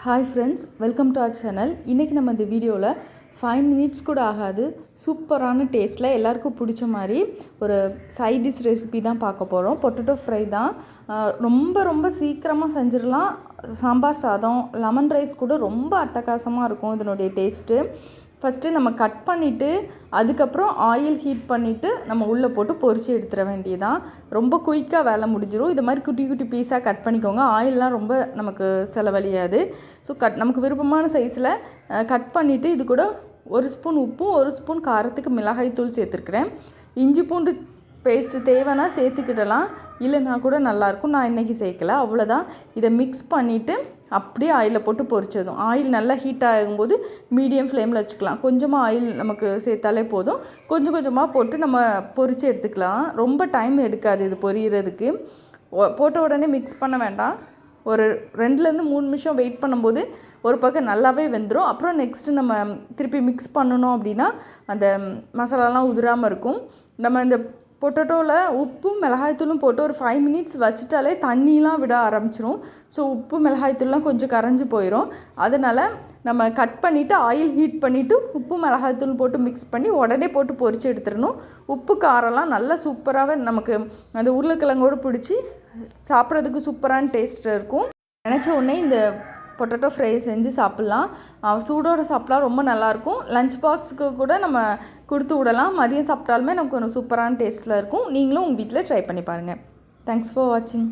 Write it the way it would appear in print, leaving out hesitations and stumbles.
Hi friends, welcome to our channel. இன்றைக்கி நம்ம இந்த வீடியோவில் 5 மினிட்ஸ் கூட ஆகாது சூப்பரான டேஸ்ட்டில் எல்லாருக்கும் பிடிச்ச மாதிரி ஒரு சைட் டிஷ் ரெசிபி தான் பார்க்க போகிறோம். பொட்டேட்டோ ஃப்ரை தான். ரொம்ப ரொம்ப சீக்கிரமாக செஞ்சிடலாம். சாம்பார் சாதம், லெமன் ரைஸ் கூட ரொம்ப அட்டகாசமாக இருக்கும் இதனுடைய டேஸ்ட்டு. ஃபஸ்ட்டு நம்ம கட் பண்ணிவிட்டு அதுக்கப்புறம் ஆயில் ஹீட் பண்ணிவிட்டு நம்ம உள்ளே போட்டு பொரித்து எடுத்துட வேண்டியதான். ரொம்ப குயிக்காக வேலை முடிஞ்சிடும். இது மாதிரி குட்டி குட்டி பீஸாக கட் பண்ணிக்கோங்க. ஆயிலெலாம் ரொம்ப நமக்கு செலவழியாது. ஸோ நமக்கு விருப்பமான சைஸில் கட் பண்ணிவிட்டு இது கூட 1 ஸ்பூன் உப்பும் 1 ஸ்பூன் காரத்துக்கு மிளகாய் தூள் சேர்த்துருக்குறேன். இஞ்சி பூண்டு பேஸ்ட்டு தேவைன்னா சேர்த்துக்கிடலாம், இல்லைனா கூட நல்லாயிருக்கும். நான் இன்றைக்கி சேர்க்கலை, அவ்வளோதான். இதை மிக்ஸ் பண்ணிவிட்டு அப்படியே ஆயிலில் போட்டு பொரிச்சதும். ஆயில் நல்லா ஹீட் ஆகும்போது மீடியம் ஃப்ளேமில் வச்சுக்கலாம். கொஞ்சமாக ஆயில் நமக்கு சேர்த்தாலே போதும். கொஞ்சம் கொஞ்சமாக போட்டு நம்ம பொரித்து எடுத்துக்கலாம். ரொம்ப டைம் எடுக்காது இது பொரியிறதுக்கு. போட்ட உடனே மிக்ஸ் பண்ண வேண்டாம். ஒரு 2லேருந்து 3 நிமிஷம் வெயிட் பண்ணும்போது ஒரு பக்கம் நல்லாவே வெந்துடும். அப்புறம் நெக்ஸ்ட்டு நம்ம திருப்பி மிக்ஸ் பண்ணணும் அப்படின்னா அந்த மசாலாலாம் உதிராமல் இருக்கும். நம்ம இந்த பொட்டேட்டோவில் உப்பும் மிளகாய்த்தூளும் போட்டு ஒரு 5 மினிட்ஸ் வச்சுட்டாலே தண்ணிலாம் விட ஆரம்பிச்சிரும். ஸோ உப்பு மிளகாய்த்தூள்லாம் கொஞ்சம் கரைஞ்சி போயிடும். அதனால் நம்ம கட் பண்ணிவிட்டு ஆயில் ஹீட் பண்ணிவிட்டு உப்பு மிளகாய்த்தூள் போட்டு மிக்ஸ் பண்ணி உடனே போட்டு பொரித்து எடுத்துடணும். உப்பு காரம்லாம் நல்லா சூப்பராகவே நமக்கு அந்த உருளைக்கிழங்கோடு பிடிச்சி சாப்பிட்றதுக்கு சூப்பரான டேஸ்ட்டாக இருக்கும். நினச்ச உடனே இந்த பொட்டேட்டோ ஃப்ரை செஞ்சு சாப்பிட்லாம். சூடோடு சாப்பிட்டா ரொம்ப நல்லாயிருக்கும். லஞ்ச் பாக்ஸுக்கு கூட நம்ம கொடுத்து விடலாம். மதியம் சாப்பிட்டாலுமே நமக்கு ஒரு சூப்பரான டேஸ்ட்டில் இருக்கும். நீங்களும் உங்கள் வீட்டில் ட்ரை பண்ணி பாருங்கள். தேங்க்ஸ் ஃபார் வாட்சிங்.